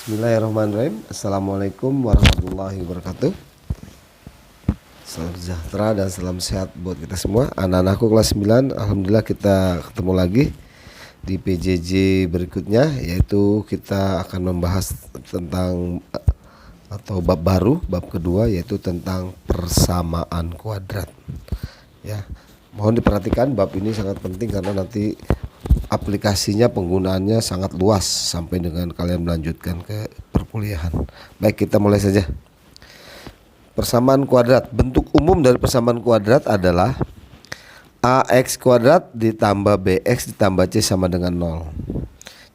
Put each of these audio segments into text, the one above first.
Bismillahirrahmanirrahim. Assalamualaikum warahmatullahi wabarakatuh. Salam sejahtera dan salam sehat buat kita semua. Anak-anakku kelas 9, alhamdulillah kita ketemu lagi di PJJ berikutnya, yaitu kita akan membahas tentang atau bab baru, bab kedua, yaitu tentang persamaan kuadrat. Ya, mohon diperhatikan, bab ini sangat penting karena nanti aplikasinya, penggunaannya sangat luas sampai dengan kalian melanjutkan ke perkuliahan. Baik, kita mulai saja. Persamaan kuadrat. Bentuk umum dari persamaan kuadrat adalah AX kuadrat ditambah BX ditambah C sama dengan 0.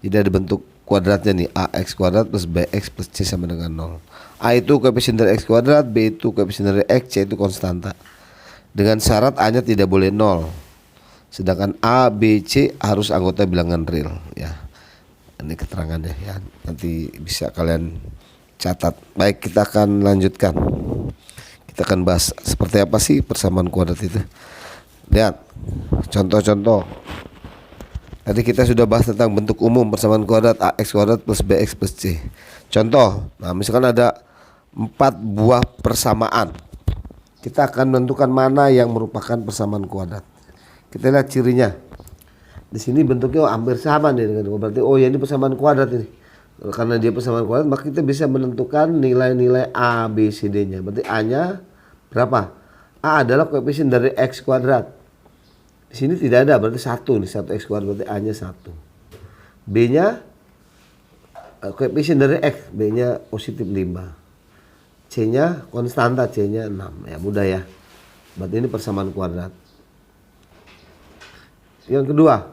Jadi ada bentuk kuadratnya nih, AX kuadrat plus BX plus C sama dengan 0. A itu koefisien dari X kuadrat, B itu koefisien dari X, C itu konstanta. Dengan syarat A nya tidak boleh 0. Sedangkan A, B, C harus anggota bilangan real ya. Ini keterangannya ya. Nanti bisa kalian catat. Baik, kita akan lanjutkan. Kita akan bahas seperti apa sih persamaan kuadrat itu. Lihat contoh-contoh. Tadi kita sudah bahas tentang bentuk umum persamaan kuadrat AX kuadrat plus BX plus C. Contoh, nah misalkan ada 4 buah persamaan. Kita akan menentukan mana yang merupakan persamaan kuadrat. Kita lihat cirinya. Di sini bentuknya hampir sama nih dengan berarti ya ini persamaan kuadrat ini. Karena dia persamaan kuadrat, maka kita bisa menentukan nilai-nilai A, B, C, D-nya. Berarti A-nya berapa? A adalah koefisien dari X kuadrat. Di sini tidak ada, berarti 1 nih, 1 X kuadrat, berarti A-nya 1. B-nya koefisien dari X, B-nya positif 5. C-nya konstanta, C-nya 6. Ya mudah ya. Berarti ini persamaan kuadrat. Yang kedua,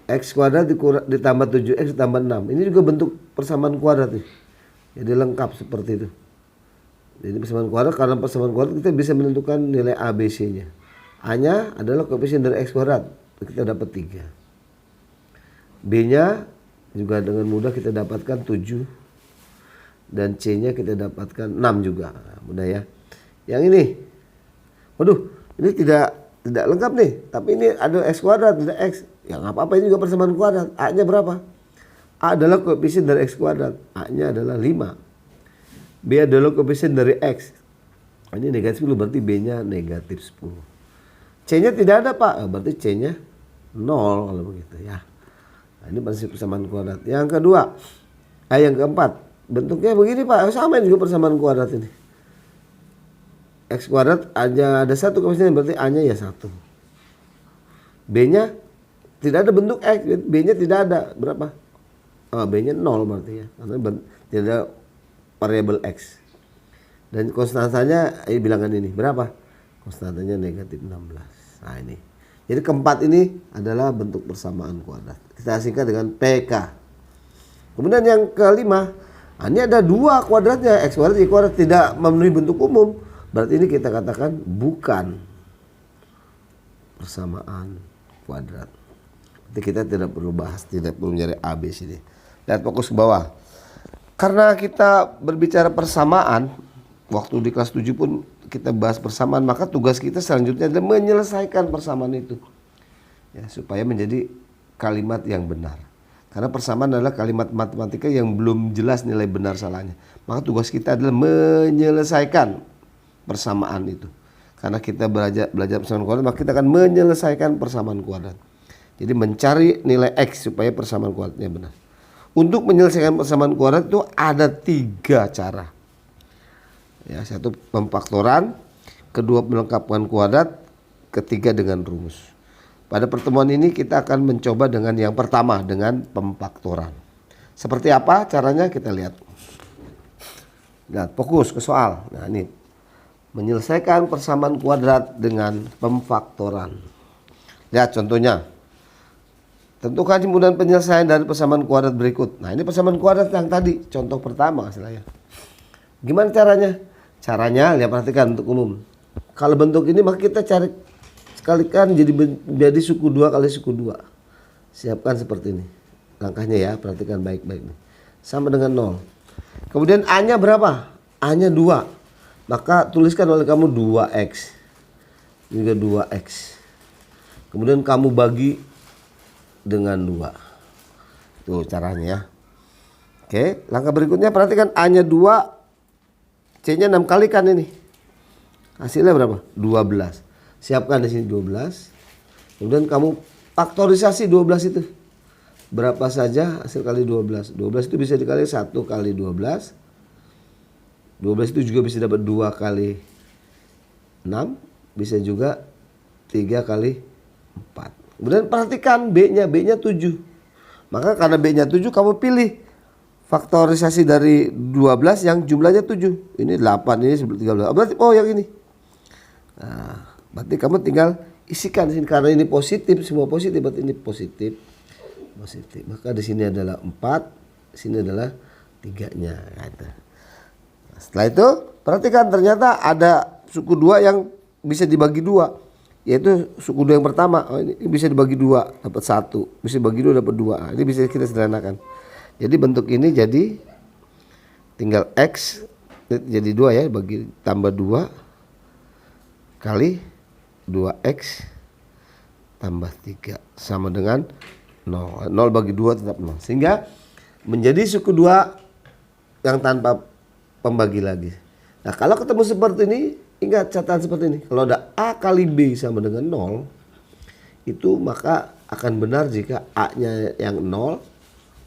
X kuadrat ditambah 7X ditambah 6. Ini juga bentuk persamaan kuadrat nih. Jadi lengkap seperti itu. Jadi persamaan kuadrat, karena persamaan kuadrat kita bisa menentukan nilai A, B, C nya. A nya adalah koefisien dari X kuadrat, kita dapat 3. B nya juga dengan mudah kita dapatkan 7. Dan C nya kita dapatkan 6 juga. Nah, mudah ya. Yang ini, waduh, ini tidak lengkap nih. Tapi ini ada X kuadrat, tidak X. Ya nggak apa-apa, ini juga persamaan kuadrat. A nya berapa? A adalah koefisien dari X kuadrat. A nya adalah 5. B adalah koefisien dari X. Ini negatif 10, berarti B nya negatif 10. C nya tidak ada Pak, berarti C nya 0 kalau begitu ya. Nah, ini prinsip persamaan kuadrat. Yang kedua, yang keempat, bentuknya begini Pak, sama juga persamaan kuadrat ini. X kuadrat aja ada 1 koefisien, berarti A nya ya 1. B nya tidak ada bentuk X, B nya tidak ada, berapa? B nya 0 berarti ya, karena tidak ada variabel X. Dan konstantanya bilangan ini berapa? Konstantanya negatif 16. Nah ini, jadi keempat ini adalah bentuk persamaan kuadrat. Kita singkat dengan PK. Kemudian yang kelima, ini ada 2 kuadratnya, X kuadrat, Y kuadrat, tidak memenuhi bentuk umum. Berarti ini kita katakan bukan persamaan kuadrat. Jadi kita tidak perlu bahas, tidak perlu mencari A, B, C, D. Lihat fokus ke bawah. Karena kita berbicara persamaan, waktu di kelas 7 pun kita bahas persamaan, maka tugas kita selanjutnya adalah menyelesaikan persamaan itu. Ya, supaya menjadi kalimat yang benar. Karena persamaan adalah kalimat matematika yang belum jelas nilai benar salahnya. Maka tugas kita adalah menyelesaikan persamaan itu. Karena kita belajar persamaan kuadrat, maka kita akan menyelesaikan persamaan kuadrat. Jadi mencari nilai X supaya persamaan kuadratnya benar. Untuk menyelesaikan persamaan kuadrat itu ada 3 cara. Ya, 1 pemfaktoran, kedua melengkapkan kuadrat, ketiga dengan rumus. Pada pertemuan ini kita akan mencoba dengan yang pertama, dengan pemfaktoran. Seperti apa caranya kita lihat. Lihat, fokus ke soal. Nah ini, menyelesaikan persamaan kuadrat dengan pemfaktoran. Lihat contohnya. Tentukan kemudahan penyelesaian dari persamaan kuadrat berikut. Nah ini persamaan kuadrat yang tadi, contoh pertama istilahnya. Gimana caranya? Caranya, lihat, perhatikan untuk umum. Kalau bentuk ini maka kita cari sekalikan jadi suku 2 kali suku 2. Siapkan seperti ini. Langkahnya ya, perhatikan baik-baik nih. Sama dengan 0. Kemudian A-nya berapa? A-nya 2. Maka tuliskan oleh kamu 2X. Juga 2X. Kemudian kamu bagi dengan 2. Tuh caranya ya. Oke, langkah berikutnya perhatikan A-nya 2, C-nya 6 kali kan ini. Hasilnya berapa? 12. Siapkan di sini 12. Kemudian kamu faktorisasi 12 itu. Berapa saja hasil kali 12? 12 itu bisa dikali 1 kali 12. 12 itu juga bisa dapat 2 kali 6. Bisa juga 3 kali 4. Kemudian perhatikan B-nya. B-nya 7. Maka karena B-nya 7 kamu pilih faktorisasi dari 12 yang jumlahnya 7. Ini 8, ini 13. Berarti yang ini. Nah, berarti kamu tinggal isikan di sini karena ini positif, semua positif, berarti ini positif. Maka di sini adalah 4, di sini adalah 3-nya gitu. Nah, setelah itu perhatikan ternyata ada suku 2 yang bisa dibagi 2, yaitu suku 2 yang pertama. Ini bisa dibagi 2 dapat 1, bisa dibagi 2 dapat 2. Nah, ini bisa kita sederhanakan. Jadi bentuk ini jadi tinggal X jadi 2 ya, bagi tambah 2 kali 2X tambah 3 sama dengan 0. 0 bagi 2 tetap 0. Sehingga menjadi suku 2 yang tanpa pembagi lagi. Nah, kalau ketemu seperti ini, ingat catatan seperti ini. Kalau ada A kali B sama dengan 0, itu maka akan benar jika A-nya yang 0,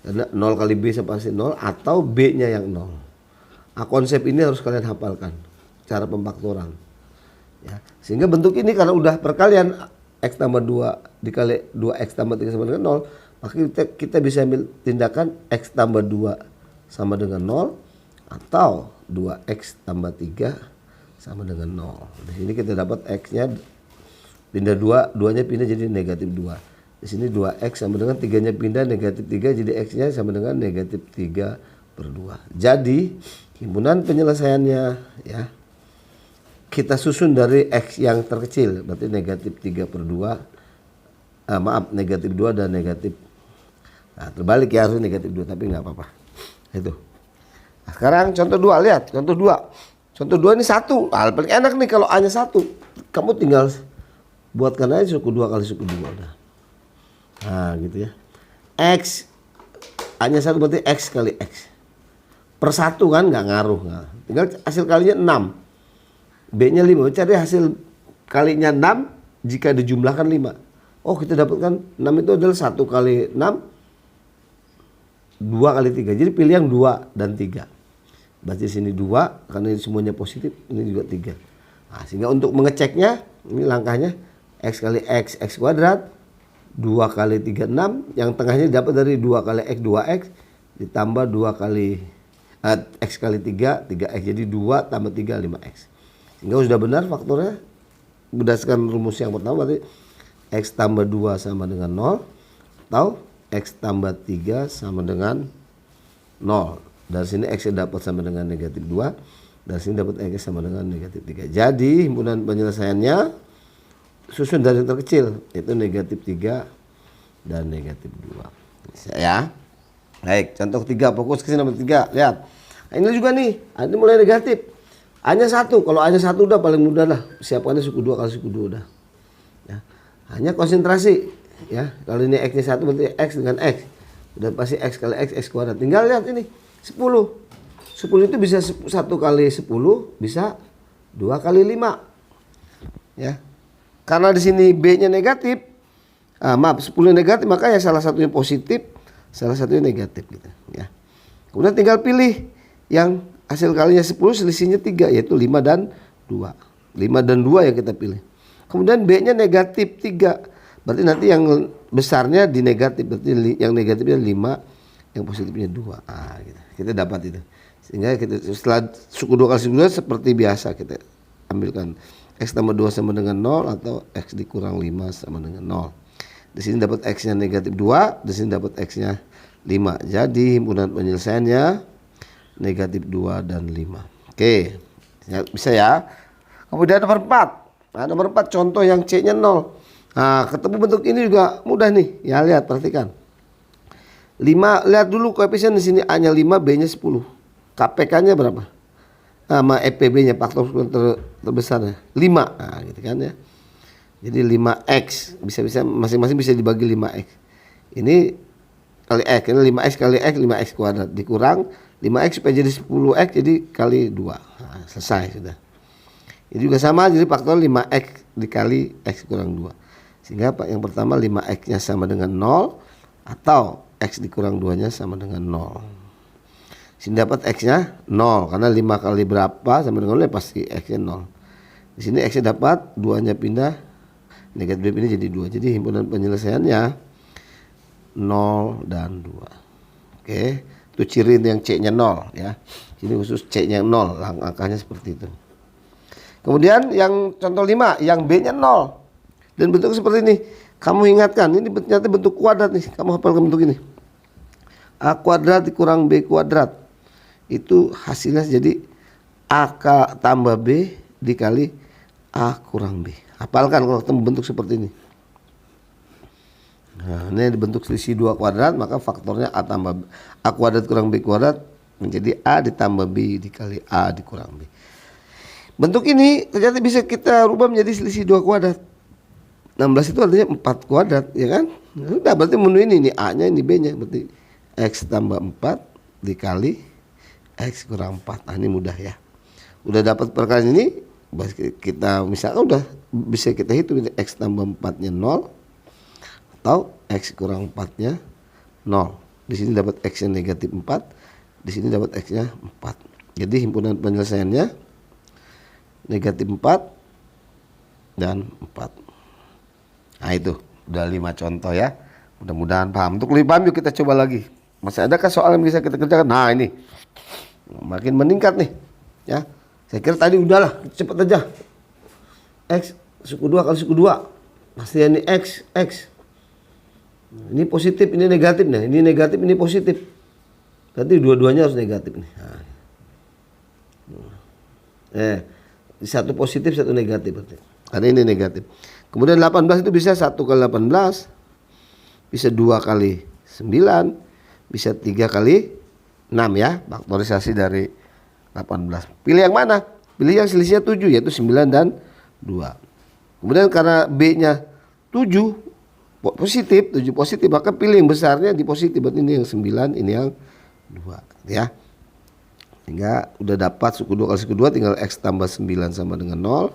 karena 0 kali B sama pasti 0, atau B-nya yang 0. Nah, konsep ini harus kalian hafalkan, cara pemfaktoran. Ya, sehingga bentuk ini karena udah perkalian X tambah 2 dikali 2X tambah 3 sama dengan 0, maka kita bisa ambil tindakan X tambah 2 sama dengan 0 atau 2X tambah 3 sama dengan 0. Di sini kita dapat X-nya pindah 2, 2-nya pindah jadi negatif 2. Di sini 2X sama dengan 3-nya pindah negatif 3, jadi X-nya sama dengan negatif 3/2. Jadi himpunan penyelesaiannya ya, kita susun dari X yang terkecil, berarti negatif 3/2. Negatif 2 dan negatif. Nah, terbalik ya, harus negatif 2, tapi nggak apa-apa. Itu. Nah, sekarang contoh 2, lihat. Contoh 2. Contoh 2 ini 1. Paling enak nih kalau A-nya 1. Kamu tinggal buatkan aja suku 2 kali suku 2 udah. Nah, gitu ya. X A-nya 1 berarti X kali X. Per 1 kan nggak ngaruh. Nah, tinggal hasil kalinya 6. B-nya 5. Cari hasil kalinya 6 jika dijumlahkan 5. Oh, kita dapatkan 6 itu adalah 1 kali 6, 2 kali 3. Jadi pilih yang 2 dan 3. Berarti sini 2 karena ini semuanya positif, ini juga 3. Nah, sehingga untuk mengeceknya ini langkahnya X kali X, X kuadrat, 2 kali 3 6, yang tengahnya dapat dari 2 kali X 2X ditambah 2 kali X kali 3 3X, jadi 2 tambah 3 5X. Sehingga sudah benar faktornya berdasarkan rumus yang pertama, berarti X tambah 2 sama dengan 0 atau X tambah 3 sama dengan 0. Dari sini X dapat sama dengan negatif 2, dari sini dapat X sama dengan negatif 3. Jadi himpunan penyelesaiannya susun dari yang terkecil, yaitu negatif 3 dan negatif 2. Bisa ya. Baik, contoh 3, fokus ke sini nomor 3. Lihat. Nah, ini juga nih, ini mulai negatif. A-nya 1, kalau A-nya 1 udah paling mudah lah. Siapkannya suku 2 kali suku 2 udah. Ya. Hanya konsentrasi ya. Kalau ini X-nya 1 berarti X dengan X. Udah pasti X kali X, X kuadrat. Tinggal lihat ini 10. 10 itu bisa 1 kali 10, bisa 2 kali 5. Ya. Karena di sini B-nya negatif. 10 negatif, maka ya salah satunya positif, salah satunya negatif gitu ya. Kemudian tinggal pilih yang hasil kalinya 10, selisihnya 3, yaitu 5 dan 2. 5 dan 2 yang kita pilih. Kemudian B-nya negatif 3. Berarti nanti yang besarnya di negatif, berarti yang negatifnya 5, yang positifnya 2. Gitu. Kita dapat itu. Sehingga kita setelah suku 2 kali suku 2 seperti biasa kita ambilkan X tambah 2 sama dengan 0 atau X dikurang 5 sama dengan 0. Di sini dapat X-nya negatif 2, di sini dapat X-nya 5. Jadi himpunan penyelesaiannya negatif 2 dan 5. Oke, bisa ya. Kemudian nomor 4. Nah, nomor 4 contoh yang C-nya 0. Nah, ketemu bentuk ini juga mudah nih. Ya, lihat, perhatikan. 5, lihat dulu koefisien di sini A-nya 5, B-nya 10. KPK-nya berapa? Sama EPB-nya, faktor terbesarnya 5. Nah, gitu kan ya. Jadi 5X, bisa-bisa masing-masing bisa dibagi 5X. Ini kali X, ini 5X kali X, 5X kuadrat dikurang 5X supaya jadi 10X, jadi kali 2. Nah, selesai sudah. Ini juga sama, jadi faktor 5X dikali X kurang 2. Sehingga yang pertama 5X nya sama dengan 0 atau X dikurang 2 nya sama dengan 0. Sini dapat X nya 0 karena 5 kali berapa sama dengan 0 ya pasti X nya 0. Di sini X nya dapat, 2 nya pindah, negatif ini jadi 2. Jadi himpunan penyelesaiannya 0 dan 2. Oke, itu ciri yang C nya 0 ya. Ini khusus C nya 0, angkanya seperti itu. Kemudian yang contoh 5, yang B-nya 0. Dan bentuknya seperti ini. Kamu ingatkan, ini ternyata bentuk kuadrat nih. Kamu hafalkan bentuk ini. A kuadrat dikurang B kuadrat. Itu hasilnya jadi A tambah B dikali A kurang B. Hafalkan kalau ketemu bentuk seperti ini. Nah, ini dibentuk selisih 2 kuadrat, maka faktornya A kuadrat kurang B kuadrat menjadi A ditambah B dikali A dikurang B. Bentuk ini ternyata bisa kita rubah menjadi selisih 2 kuadrat. 16 itu artinya 4 kuadrat, ya kan? Sudah, berarti memenuhi ini A-nya, ini B-nya. Berarti X tambah 4 dikali X kurang 4. Nah, ini mudah ya. Udah dapat perkalian ini, kita misalkan udah bisa kita hitung X tambah 4-nya 0 atau X kurang 4-nya 0. Di sini dapat X-nya negatif 4, di sini dapat X-nya 4. Jadi himpunan penyelesaiannya negatif 4 dan 4. Nah itu udah 5 contoh ya. Mudah-mudahan paham. Untuk lebih paham yuk kita coba lagi. Masih adakah soal yang bisa kita kerjakan? Nah ini makin meningkat nih ya. Saya kira tadi udahlah, cepat aja. X suku 2 kali suku 2. Pasti ini X. Ini positif, ini negatif. Nah ini negatif, ini positif. Berarti dua-duanya harus negatif nih. Nah. Satu positif, satu negatif berarti. Karena ini negatif. Kemudian 18 itu bisa 1 kali 18, bisa 2 kali 9, bisa 3 kali 6 ya. Faktorisasi dari 18. Pilih yang mana? Pilih yang selisihnya 7, yaitu 9 dan 2. Kemudian karena B-nya 7 positif, 7 positif, maka pilih yang besarnya di positif. Berarti ini yang 9, ini yang 2 ya. Sehingga udah dapat suku 2 kali suku 2, tinggal X tambah 9 sama dengan 0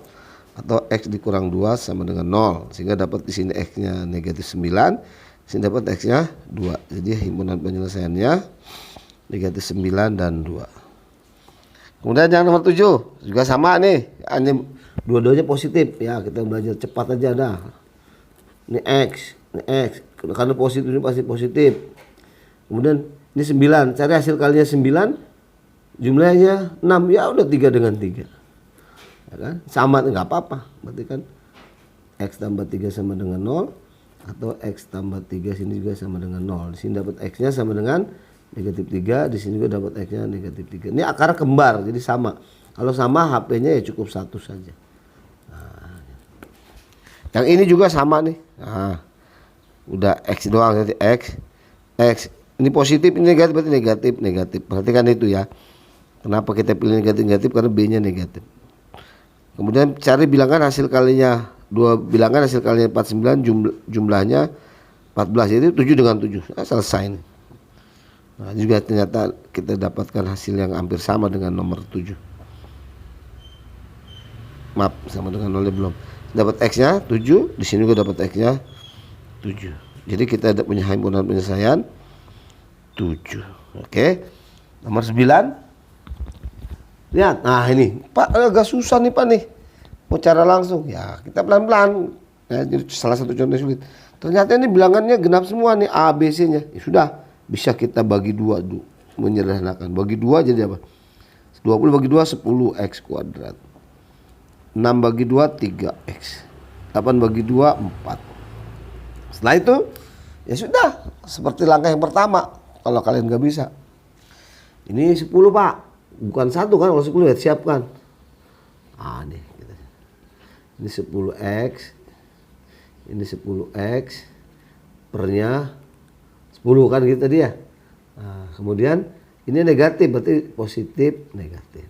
atau X dikurang 2 sama dengan 0. Sehingga dapat di sini X-nya negatif 9, di sini dapat X-nya 2. Jadi himpunan penyelesaiannya negatif 9 dan 2. Kemudian yang nomor 7 juga sama nih, hanya dua-duanya positif ya. Kita belajar cepat aja dah. Ini X, karena positif ini pasti positif. Kemudian ini 9, cari hasil kalinya 9, jumlahnya 6, ya udah 3 dengan 3 ya kan? Sama nggak apa-apa, berarti kan X tambah 3 sama dengan 0 atau X tambah 3 sini juga sama dengan 0. Di sini dapat X nya sama dengan negatif 3, di sini juga dapat X nya negatif 3. Ini akar kembar, jadi sama. Kalau sama HP nya ya cukup 1 saja. Nah, yang ini juga sama nih. Nah, udah X doang, jadi X ini positif, ini negatif, berarti negatif. Perhatikan itu ya. Kenapa kita pilih negatif? Karena B-nya negatif. Kemudian cari bilangan hasil kalinya. 2 bilangan hasil kalinya 49, jumlahnya 14. Jadi 7 dengan 7. Nah, selesai nih. Nah, juga ternyata kita dapatkan hasil yang hampir sama dengan nomor 7. Maaf, sama dengan 0 belum. Dapat X-nya 7, di sini juga dapat X-nya 7. Jadi kita ada punya himpunan penyelesaian 7. Oke. Nomor 9. Lihat, nah ini Pak agak susah nih Pak nih, mau cara langsung ya kita pelan-pelan ya, jadi salah satu contoh sulit. Ternyata ini bilangannya genap semua nih, A, B, C nya ya, sudah bisa kita bagi 2 menyederhanakan. Bagi 2 jadi apa? 20 bagi 2 10 X kuadrat, 6 bagi 2 3X, 8 bagi 2 4. Setelah itu ya sudah seperti langkah yang pertama. Kalau kalian nggak bisa, ini 10 Pak, bukan 1 kan, kalau 10 ya siapkan. Ah nih gitu. Ini 10X, ini 10X pernya 10 kan gitu tadi ya. Nah, kemudian ini negatif, berarti positif negatif.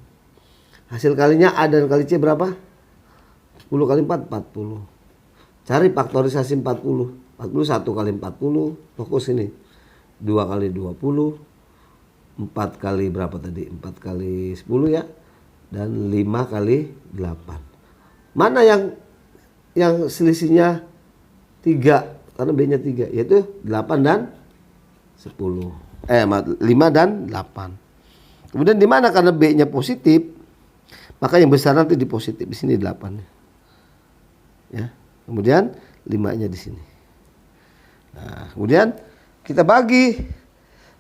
Hasil kalinya A dan kali C berapa? 10 kali 4 40. Cari faktorisasi 40. 40 1 kali 40, fokus ini. 2 kali 20, 4 kali berapa tadi? 4 kali 10 ya. Dan 5 kali 8. Mana yang selisihnya 3? Karena B-nya 3, yaitu 8 dan 10. 5 dan 8. Kemudian di mana karena B-nya positif, maka yang besar nanti di positif. Di sini 8. Ya. Kemudian 5-nya di sini. Nah, kemudian kita bagi.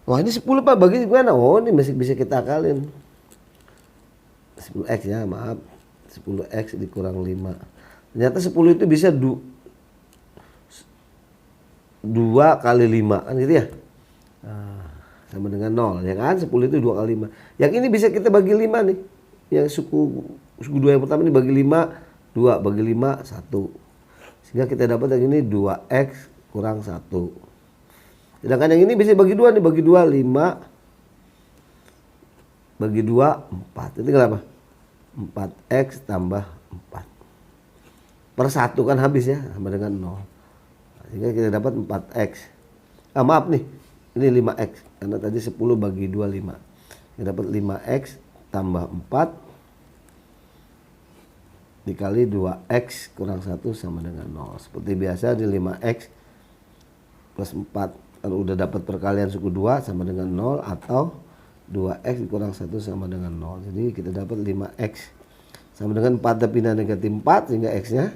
Wah, ini 10 Pak, bagi gimana? Oh, ini masih bisa kita akalin. 10x ya, maaf. 10x dikurang 5. Ternyata 10 itu bisa 2 kali 5 kan gitu ya. Nah, sama dengan 0 ya kan. 10 itu 2 kali 5. Yang ini bisa kita bagi 5 nih. Yang suku 2 yang pertama ini bagi 5, 2 bagi 5 1. Sehingga kita dapat yang ini 2x kurang 1. Sedangkan yang ini bisa bagi 2 nih, bagi 2 5 bagi 2 4. Itu kenapa? 4x tambah 4. Per 1 kan habis ya, sama dengan 0. Sehingga kita dapat 4x. Maaf nih, ini 5x. Karena tadi 10 bagi 2 5. Kita dapat 5x tambah 4 dikali 2x kurang 1 sama dengan 0. Seperti biasa di 5x plus 4. Kalau udah dapat perkalian suku 2 sama dengan 0 atau 2x kurang 1 sama dengan 0. Jadi kita dapat 5x sama dengan 4 pindah negatif 4 sehingga x-nya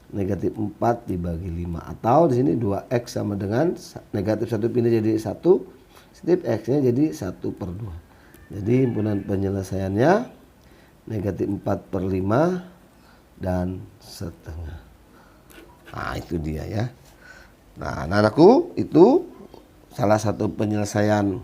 negatif 4 dibagi 5. Atau di sini 2x sama dengan negatif 1 pindah jadi 1, sedip x-nya jadi 1/2. Jadi himpunan penyelesaiannya negatif 4/5 dan setengah. Nah, itu dia ya. Nah, anak-anakku, itu salah satu penyelesaian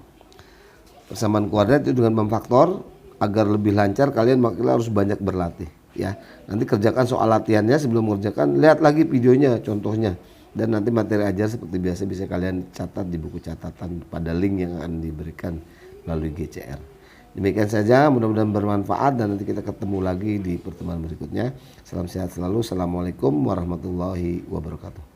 persamaan koordinat itu dengan memfaktor. Agar lebih lancar kalian makanya harus banyak berlatih ya. Nanti kerjakan soal latihannya, sebelum mengerjakan lihat lagi videonya, contohnya. Dan nanti materi ajar seperti biasa bisa kalian catat di buku catatan pada link yang akan diberikan melalui GCR. Demikian saja, mudah-mudahan bermanfaat dan nanti kita ketemu lagi di pertemuan berikutnya. Salam sehat selalu. Assalamualaikum warahmatullahi wabarakatuh.